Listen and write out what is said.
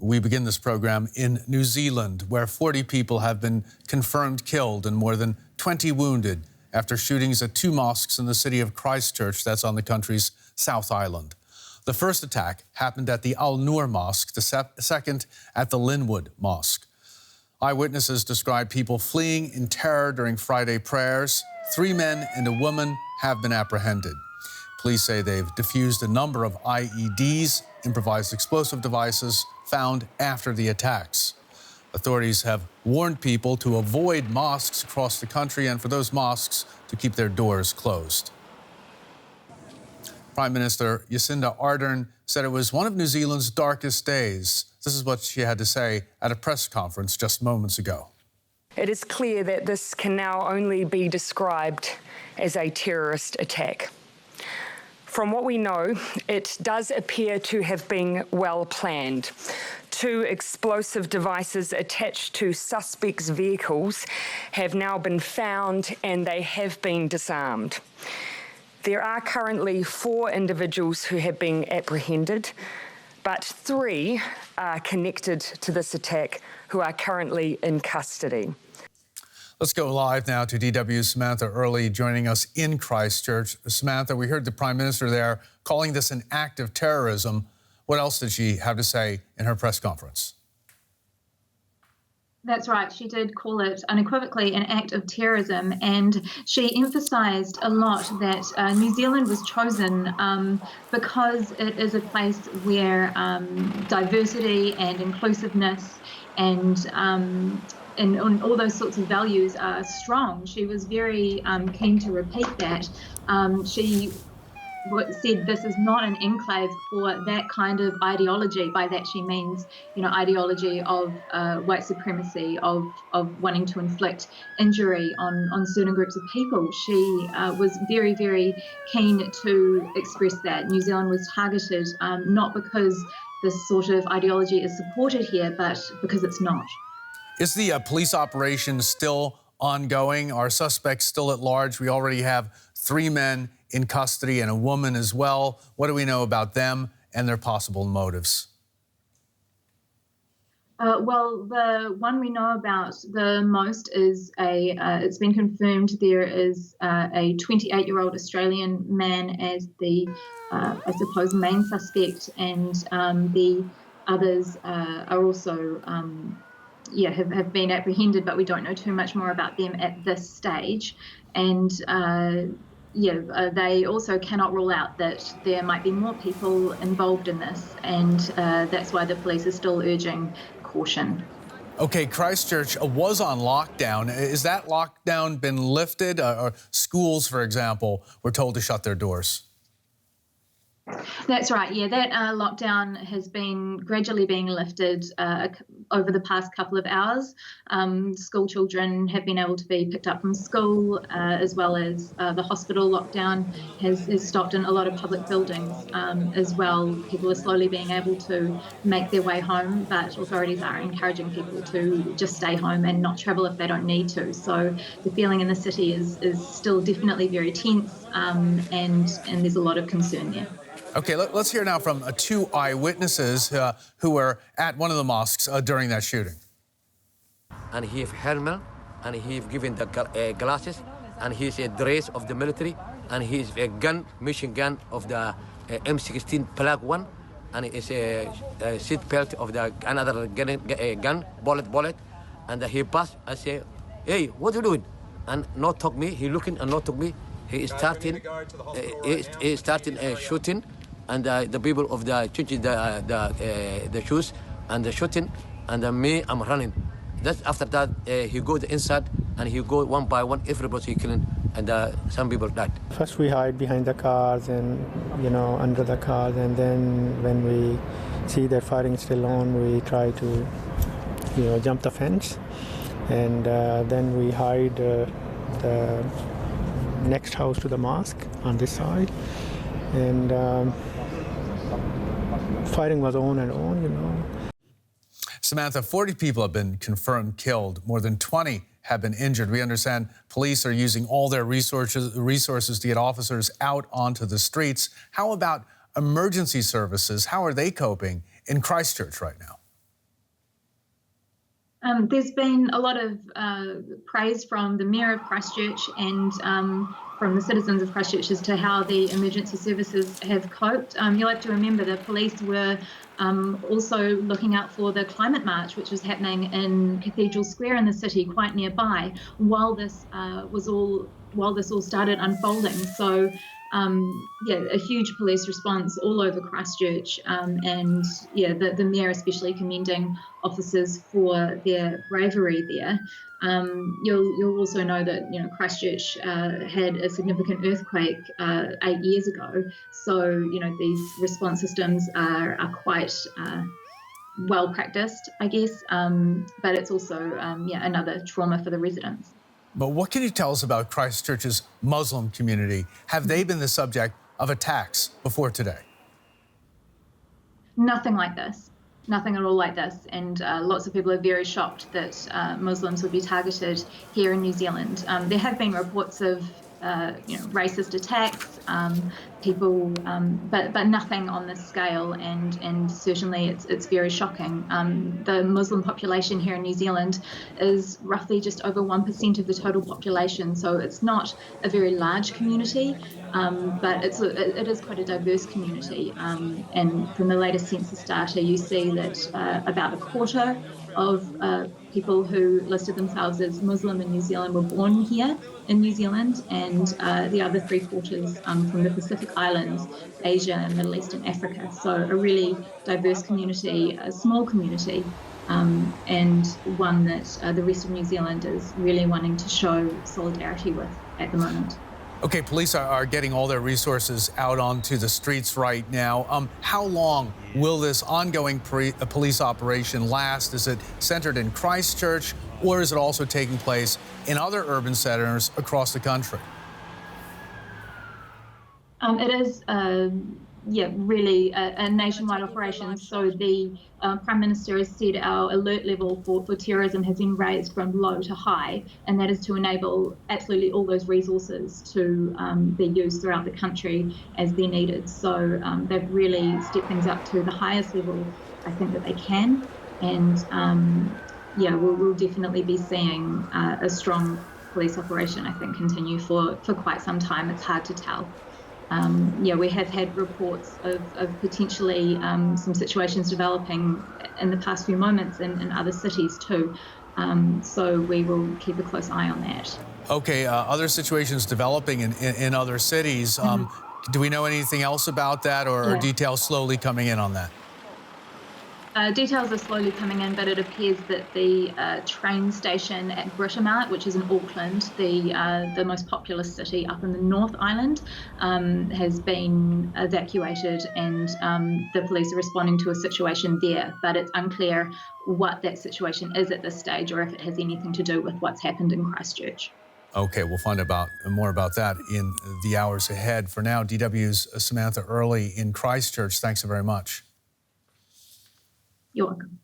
We begin this program in New Zealand, where 40 people have been confirmed killed and more than 20 wounded after shootings at two mosques in the city of Christchurch, that's on the country's South Island. The first attack happened at the Noor mosque, the second at the Linwood mosque. Eyewitnesses describe people fleeing in terror during Friday prayers. 3 men and a woman have been apprehended. Police say they've defused a number of IEDs, improvised explosive devices, found after the attacks. Authorities have warned people to avoid mosques across the country and for those mosques to keep their doors closed. Prime Minister Jacinda Ardern said it was one of New Zealand's darkest days. This is what she had to say at a press conference just moments ago. It is clear that this can now only be described as a terrorist attack. From what we know, it does appear to have been well planned. 2 explosive devices attached to suspects' vehicles have now been found and they have been disarmed. There are currently 4 individuals who have been apprehended, but 3 are connected to this attack who are currently in custody. Let's go live now to DW's Samantha Early joining us in Christchurch. Samantha, we heard the Prime Minister there calling this an act of terrorism. What else did she have to say in her press conference? That's right. She did call it unequivocally an act of terrorism, and she emphasised a lot that New Zealand was chosen because it is a place where diversity and inclusiveness and all those sorts of values are strong. She was very keen to repeat that. She said this is not an enclave for that kind of ideology. By that she means, ideology of white supremacy, of wanting to inflict injury on certain groups of people. She was very, very keen to express that. New Zealand was targeted not because this sort of ideology is supported here, but because it's not. Is the police operation still ongoing? Are suspects still at large? We already have 3 men in custody and a woman as well. What do we know about them and their possible motives? Well, the one we know about the most is it's been confirmed there is a 28-year-old Australian man as the, I suppose, main suspect, and the others are also have been apprehended, but we don't know too much more about them at this stage. And they also cannot rule out that there might be more people involved in this, and that's why the police are still urging caution. Okay, Christchurch was on lockdown. Is that lockdown been lifted? Or schools, for example, were told to shut their doors? That's right. Yeah, that lockdown has been gradually being lifted over the past couple of hours. School children have been able to be picked up from school, as well as the hospital lockdown has stopped in a lot of public buildings as well. People are slowly being able to make their way home, but authorities are encouraging people to just stay home and not travel if they don't need to. So the feeling in the city is still definitely very tense, and there's a lot of concern there. Okay, let's hear now from 2 eyewitnesses who were at one of the mosques during that shooting. And he have helmet, and he have given the glasses, and he's a dress of the military, and he's a gun, machine gun of the M16 Plug 1, and it's a seat belt of the another gun, bullet, and he passed. I say, hey, what are you doing? And not talk me. He looking and not talk me. He is starting. He starting shooting. And the people of the changing the shoes and the shooting, and me, I'm running. That's after that he go inside and he go one by one, everybody killing, and some people died. First we hide behind the cars and under the cars, and then when we see that firing still on, we try to jump the fence, and then we hide the next house to the mosque on this side, and fighting was on and on, Samantha, 40 people have been confirmed killed. More than 20 have been injured. We understand police are using all their resources to get officers out onto the streets. How about emergency services? How are they coping in Christchurch right now? There's been a lot of praise from the Mayor of Christchurch and from the citizens of Christchurch as to how the emergency services have coped. You'll have to remember the police were also looking out for the climate march, which was happening in Cathedral Square in the city, quite nearby, while this all started unfolding. So a huge police response all over Christchurch, and the mayor especially commending officers for their bravery there. You'll also know that Christchurch had a significant earthquake 8 years ago, so these response systems are quite well practiced, I guess, but it's also another trauma for the residents. But what can you tell us about Christchurch's Muslim community? Have they been the subject of attacks before today? Nothing like this. Nothing at all like this. And lots of people are very shocked that Muslims would be targeted here in New Zealand. There have been reports of racist attacks, but nothing on this scale, and certainly it's very shocking. The Muslim population here in New Zealand is roughly just over 1% of the total population, so it's not a very large community, but it is quite a diverse community. And from the latest census data, you see that about a quarter of people who listed themselves as Muslim in New Zealand were born here in New Zealand, and the other 3/4 from the Pacific Islands, Asia, Middle East and Africa. So a really diverse community, a small community, and one that the rest of New Zealand is really wanting to show solidarity with at the moment. Okay, police are getting all their resources out onto the streets right now. How long will this ongoing police operation last? Is it centered in Christchurch, or is it also taking place in other urban centers across the country? It is, really a nationwide operation. So the Prime Minister has said our alert level for terrorism has been raised from low to high, and that is to enable absolutely all those resources to be used throughout the country as they're needed. So they've really stepped things up to the highest level I think that they can, and we'll definitely be seeing a strong police operation, I think, continue for quite some time. It's hard to tell. We have had reports of potentially some situations developing in the past few moments in other cities too. So we will keep a close eye on that. Okay, other situations developing in other cities. Do we know anything else about that, or details slowly coming in on that? Details are slowly coming in, but it appears that the train station at Britomart, which is in Auckland, the most populous city up in the North Island, has been evacuated, and the police are responding to a situation there. But it's unclear what that situation is at this stage, or if it has anything to do with what's happened in Christchurch. Okay, we'll find more about that in the hours ahead. For now, DW's Samantha Early in Christchurch. Thanks so very much. You're welcome.